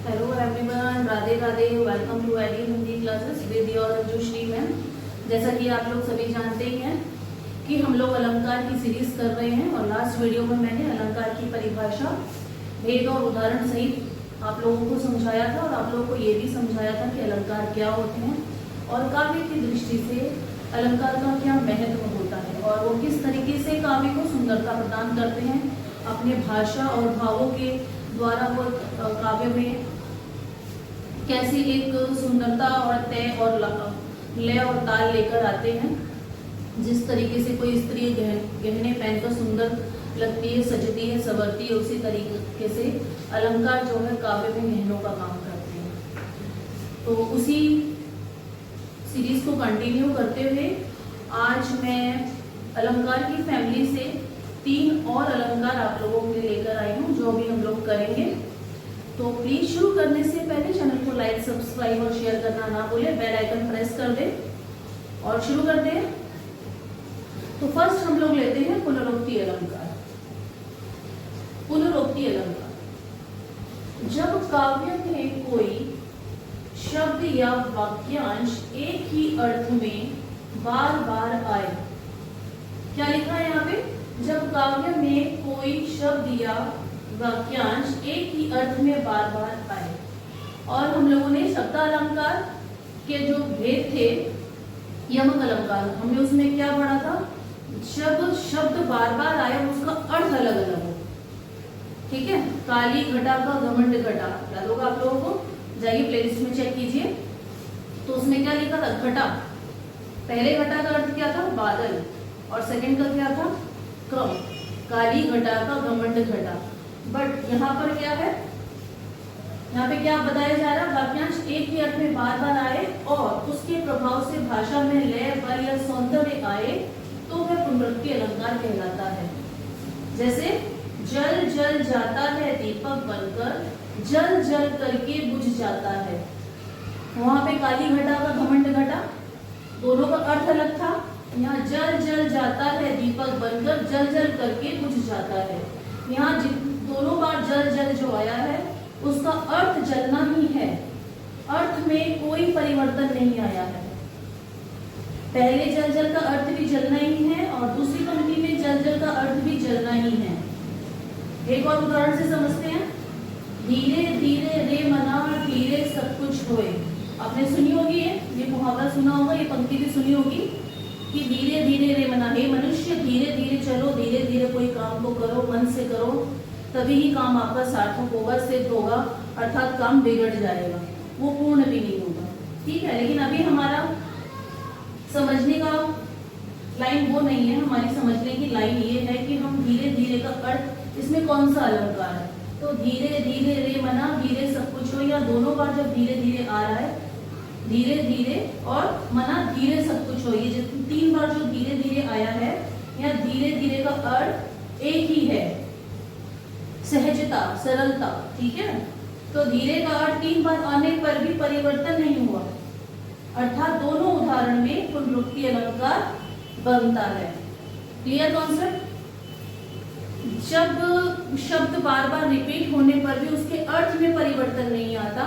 Hello everyone, Radhe Radhe. Welcome to AD Hindi classes with your Anjushree ma'am. जैसा कि आप लोग सभी जानते ही हैं कि हम लोग अलंकार की सीरीज कर रहे हैं और लास्ट वीडियो में मैंने अलंकार की परिभाषा, भेद और उदाहरण सहित आप लोगों को समझाया था और आप लोगों को ये भी समझाया था कि अलंकार क्या होते हैं और काव्य की दृष्टि से अलंकार का क्या महत्व होता है और वो किस तरीके से काव्य को सुंदरता प्रदान करते हैं। अपने भाषा और भावों के द्वारा वो काव्य में कैसी एक सुंदरता और तय और लय और ताल लेकर आते हैं। जिस तरीके से कोई स्त्री गहने पहनकर सुंदर लगती है, सजती है, संवरती है, उसी तरीके से अलंकार जो है काव्य में गहनों का काम करते हैं। तो उसी सीरीज को कंटिन्यू करते हुए आज मैं अलंकार की फैमिली से 3 और अलंकार आप लोगों के लिए लेकर आई हूँ जो भी हम लोग करेंगे। तो प्लीज शुरू करने से पहले चैनल को लाइक, सब्सक्राइब और शेयर करना ना भूलें। बेल आइकन प्रेस कर दें और शुरू करते हैं। तो फर्स्ट हम लोग लेते हैं पुनरोक्ति अलंकार। पुनरोक्ति अलंकार, जब काव्य में कोई शब्द या वाक्यांश एक ही अर्थ में बार बार आए। क्या लिखा है यहाँ पे? जब काव्य में कोई शब्द या वाक्यांश एक ही अर्थ में बार बार आए। और हम लोगों ने शब्दालंकार के जो भेद थे, यमक अलंकार, हमने उसमें क्या पढ़ा था? जब शब्द बार बार आए उसका अर्थ अलग अलग हो। ठीक है, काली घटा का घमंड घटा, याद होगा आप लोगों को? जाइए प्लेलिस्ट में चेक कीजिए। तो उसमें क्या लिखा था? घटा। पहले घटा का अर्थ क्या था? बादल। और सेकंड का क्या था? क्रम। काली घटा का घमंड घटा। बट यहाँ पर क्या है? यहाँ पे क्या बताया जा रहा है? वाक्यांश एक ही अर्थ में बार बार आए और उसके प्रभाव से भाषा में लय, बल या सौंदर्य आए तो वह पुनरुक्ति अलंकार कहलाता है। जैसे जल जल जाता है दीपक बनकर, जल जल करके बुझ जाता है। वहां पे काली घटा का घमंड घटा, दोनों का अर्थ अलग था। यहाँ जल जल जाता है दीपक बनकर, जल जल करके बुझ जाता है। यहाँ दोनों बार जल जल जो आया है उसका अर्थ जलना ही है, अर्थ में कोई परिवर्तन नहीं आया है। पहले जल जल का अर्थ भी जलना ही है और दूसरी पंक्ति में जल जल का अर्थ भी जलना ही है। एक और उदाहरण से समझते हैं। धीरे धीरे रे मना धीरे सब कुछ होए। आपने सुनी होगी ये मुहावरा सुना होगा, ये पंक्ति भी सुनी होगी कि धीरे धीरे रे मना, हे मनुष्य धीरे धीरे चलो, धीरे धीरे कोई काम को करो, मन से करो, तभी ही काम आपका सार्थक होगा, सिद्ध होगा, अर्थात काम बिगड़ जाएगा, वो पूर्ण भी नहीं होगा। ठीक है, लेकिन अभी हमारा समझने का लाइन वो नहीं है। हमारी समझने की लाइन ये है कि हम धीरे धीरे का अर्थ, इसमें कौन सा अलंकार है? तो धीरे धीरे रे मना धीरे सब कुछ हो, या दोनों बार जब धीरे धीरे आ रहा है, धीरे धीरे और मना धीरे सब कुछ हो, ये 3 बार जो धीरे धीरे आया है, या धीरे धीरे का अर्थ एक ही है, सहजता, सरलता। ठीक है, तो धीरे का अर्थ 3 बार आने पर भी परिवर्तन नहीं हुआ, अर्थात दोनों उदाहरण में पुनरुक्ति अलंकार बनता है। Clear concept? जब शब्द बार बार रिपीट होने पर भी उसके अर्थ में परिवर्तन नहीं आता,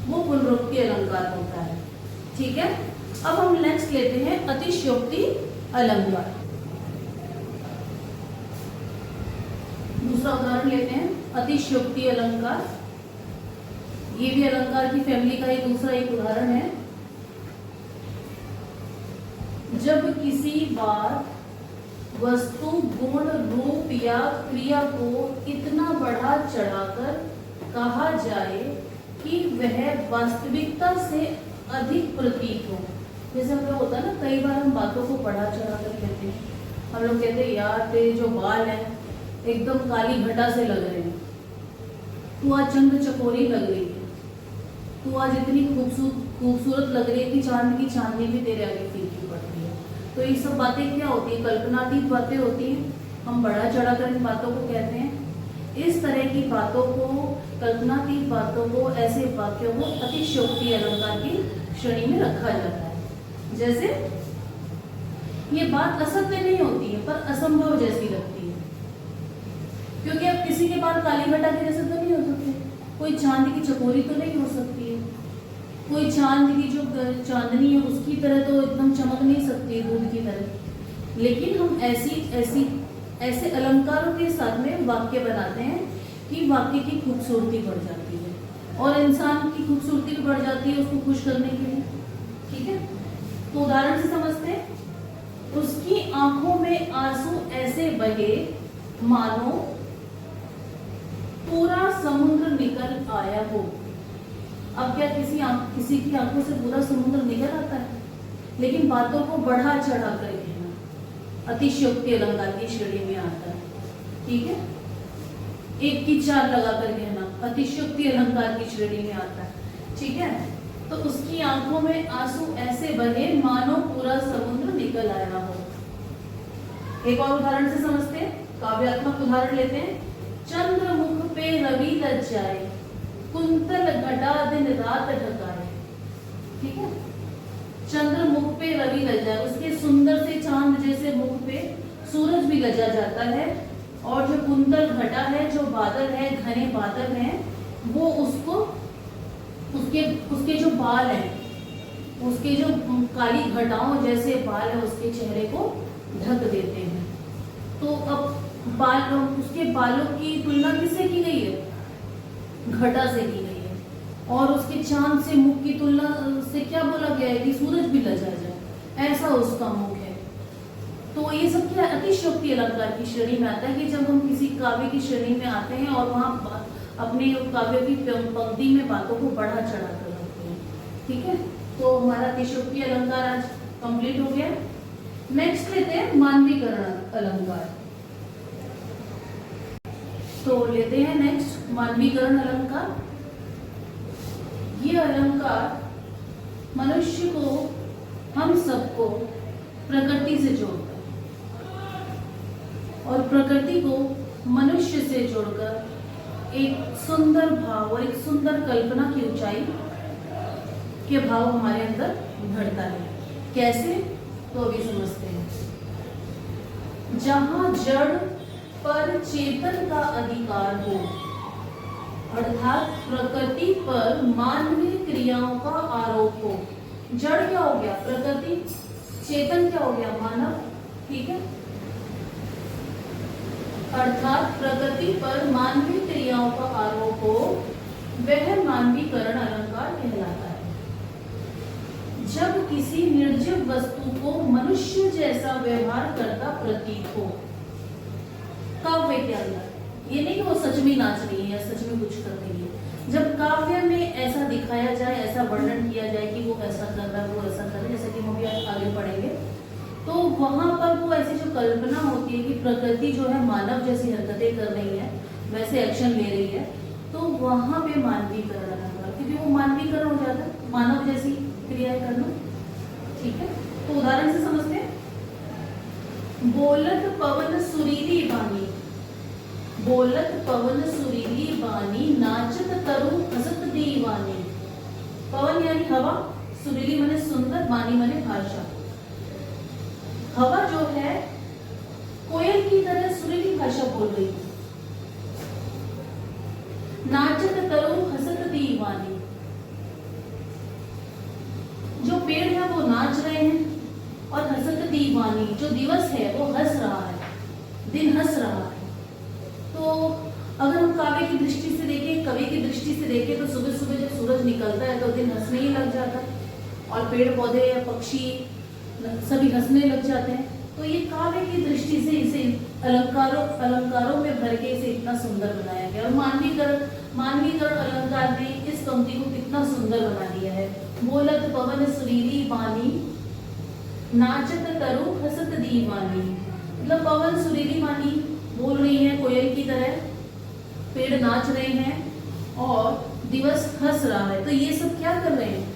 वो पुनरुक्ति अलंकार होता है। ठीक है, अब हम नेक्स्ट लेते हैं अतिशयोक्ति अलंकार। दूसरा उदाहरण लेते हैं अतिशयोक्ति अलंकार। ये भी अलंकार की फैमिली का एक दूसरा एक उदाहरण है। जब किसी बात, वस्तु, गुण, रूप या क्रिया को इतना बढ़ा चढ़ाकर कहा जाए कि वह वास्तविकता से अधिक प्रतीत हो। जैसे हम लोग होता है ना, कई बार हम बातों को बढ़ा चढ़ाकर कहते हैं। हम लोग कहते हैं यार तेरे जो बाल हैं एकदम काली घटा से लग रहे हैं, तू आज चंद्र चकोरी लग रही है, तू आज इतनी खूबसूरत लग रही है कि चांद की चांदनी भी तेरे आगे फीकी पड़ती है। तो ये सब बातें क्या होती है? कल्पनातीत बातें होती हैं। हम बढ़ा चढ़ाकर इन बातों को कहते हैं। इस तरह की बातों को, कल्पनातीत बातों को, ऐसे वाक्यों को अतिशयोक्ति अलंकार की श्रेणी में रखा जाता है। जैसे ये बात असत्य नहीं होती है पर असंभव जैसी लगती है, क्योंकि अब किसी के बाल काली घटा के जैसे तो नहीं हो सकते। कोई चांद की चकोरी तो नहीं हो सकती है, कोई चांद की जो चांदनी है उसकी तरह तो एकदम चमक नहीं सकती है दूध की तरह। लेकिन हम ऐसे अलंकारों के साथ में वाक्य बनाते हैं कि वाक्य की खूबसूरती बढ़ जाती है और इंसान की खूबसूरती भी बढ़ जाती है उसको खुश करने के लिए। ठीक है, तो उदाहरण से समझते हैं। उसकी आंखों में आंसू ऐसे बहे मानो पूरा समुद्र निकल आया हो। अब क्या किसी की आंखों से पूरा समुद्र निकल आता है? लेकिन बातों को बढ़ा चढ़ा कर कहना अतिशयोक्ति अलंकार की श्रेणी में आता है। ठीक है, एक की चार लगा कर कहना अतिशयोक्ति अलंकार की श्रेणी में आता है। ठीक है, तो उसकी आंखों में आंसू ऐसे बहे मानो पूरा समुद्र निकल आया हो। एक और उदाहरण से समझते हैं, काव्यात्मक उदाहरण लेते हैं। चंद्रमुख पे रवि लज जाए, कुंतल घटा दिन रात ढकाए। ठीक है, चंद्रमुख पे रवि लज जाए, उसके सुंदर से चांद जैसे मुख पे सूरज भी लजा जाता है और जो कुंतल घटा है, जो बादल है, घने बादल हैं, वो उसके जो बाल हैं, उसके जो काली घटाओं जैसे बाल है उसके चेहरे को ढक देते हैं। तो अब उसके बालों की तुलना किससे की गई है? घटा से की गई है। और उसके चांद से मुख की तुलना से क्या बोला गया है कि सूरज भी लजा जाए, ऐसा उसका मुख है। तो ये सब क्या अतिशयोक्ति अलंकार की श्रेणी में आता है कि जब हम किसी काव्य की श्रेणी में आते हैं और वहां अपने काव्य की पंक्ति में बातों को बढ़ा चढ़ा कर रखते हैं। ठीक है, तो हमारा अतिशयोक्ति अलंकार आज कंप्लीट हो गया। नेक्स्ट लेते हैं मानवीकरण अलंकार। तो लेते हैं नेक्स्ट मानवीकरण अलंकार। ये अलंकार मनुष्य को, हम सबको प्रकृति से जोड़ता है और प्रकृति को मनुष्य से जोड़कर एक सुंदर भाव और एक सुंदर कल्पना की ऊंचाई के भाव हमारे अंदर भरता है। कैसे? तो अभी समझते हैं। जहां जड़ पर चेतन का अधिकार हो, अर्थात प्रकृति पर मानवीय क्रियाओं का आरोप हो। जड़ क्या हो गया? प्रकृति। चेतन क्या हो गया? मानव। ठीक है, अर्थात प्रकृति पर मानवीय क्रियाओं का आरोप हो, वह मानवीकरण अलंकार कहलाता है। जब किसी निर्जीव वस्तु को मनुष्य जैसा व्यवहार करता प्रतीत हो। काव्य के अंदर ये नहीं कि वो सच में नाच रही है या सच में कुछ कर रही है। जब काव्य में ऐसा दिखाया जाए, ऐसा वर्णन किया जाए कि वो ऐसा कर रहा है, वो ऐसा कर रहा है, जैसे कि हम अभी आगे पढ़ेंगे, तो वहां पर वो ऐसी जो कल्पना होती है कि प्रकृति जो है मानव जैसी हरकतें कर रही है, वैसे एक्शन ले रही है, तो वहां पे मानवीकरण अलंकार, क्योंकि वो मानवीकरण हो जाता है, मानव जैसी क्रियाएं करना। ठीक है, तो उदाहरण से समझते हैं। बोलत पवन सुरीली बानी, बोलत पवन सुरीली बानी, नाचत तरु हसत दीवानी। पवन यानी हवा, सुरीली माने सुंदर, बानी माने भाषा। हवा जो है कोयल की तरह सुरीली भाषा बोल रही है। नाचत तरु हसत दीवानी, जो पेड़ है वो नाच रहे हैं, और हसत दीवानी, जो दिवस है वो हंस रहा है, दिन हंस रहा है। तो अगर हम काव्य की दृष्टि से देखें, कवि की दृष्टि से देखें, तो सुबह सुबह जब सूरज निकलता है तो दिन हंसने ही लग जाता है, और पेड़ पौधे या पक्षी सभी हंसने लग जाते हैं। तो ये काव्य की दृष्टि से इसे अलंकारों में भर के इसे इतना सुंदर बनाया गया। और मानवीकरण अलंकार ने इस पंक्ति को कितना सुंदर बना दिया है। बोलत पवन सुरीली बानी, नाचत तरु हसत दीवानी। मतलब पवन सुरीली बानी बोल रही है कोयल की तरह, पेड़ नाच रहे हैं और दिवस हंस रहा है। तो ये सब क्या कर रहे हैं?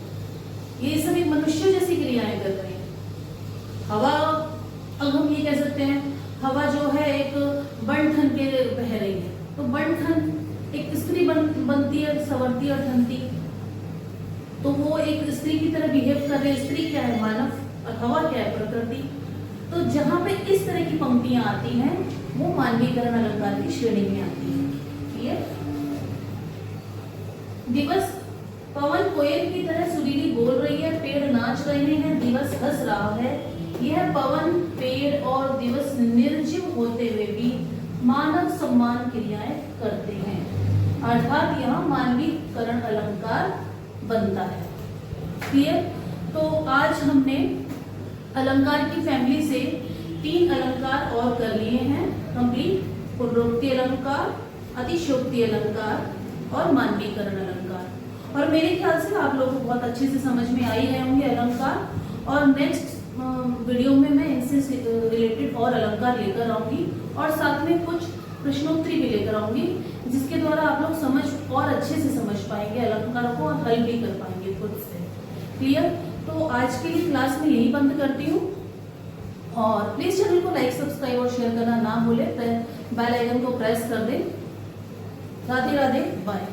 ये सभी मनुष्य जैसी क्रियाएं कर रहे हैं। हवा, अब हम ये कह सकते हैं हवा जो है एक बन-ठन के बह रही है, तो बन-ठन एक स्त्री बनती है, संवरती और ठनती, तो वो एक स्त्री की तरह बिहेव कर रहे हैं। स्त्री क्या है? मानव, और हवा क्या है? प्रकृति। तो जहां पे इस तरह की पंक्तियां आती हैं वो मानवीकरण अलंकार की श्रेणी में आती है। क्लियर? दिवस पवन कोयल की तरह सुरीली बोल रही है, पेड़ नाच रहे हैं, दिवस हंस रहा है। यह पवन, पेड़ और दिवस निर्जीव होते हुए भी मानव सम्मान क्रियाएं करते हैं, अर्थात यहाँ मानवीकरण अलंकार बनता है। क्लियर? तो आज हमने अलंकार की फैमिली से 3 अलंकार और कर लिए हैं कंप्लीट। पुनरुक्ति अलंकार, अतिशयोक्ति अलंकार और मानवीकरण अलंकार। और मेरे ख्याल से आप लोगों को बहुत अच्छे से समझ में आ ही गए होंगे अलंकार। और नेक्स्ट वीडियो में मैं इनसे रिलेटेड और अलंकार लेकर आऊंगी और साथ में कुछ प्रश्नोत्तरी भी लेकर आऊंगी, जिसके द्वारा आप लोग समझ और अच्छे से समझ पाएंगे अलंकार को और हल भी कर पाएंगे खुद से। क्लियर? तो आज के लिए क्लास में यही बंद करती हूँ और प्लीज चैनल को लाइक, सब्सक्राइब और शेयर करना ना भूले। बेल आइकन को प्रेस कर दें। राधे राधे, बाय।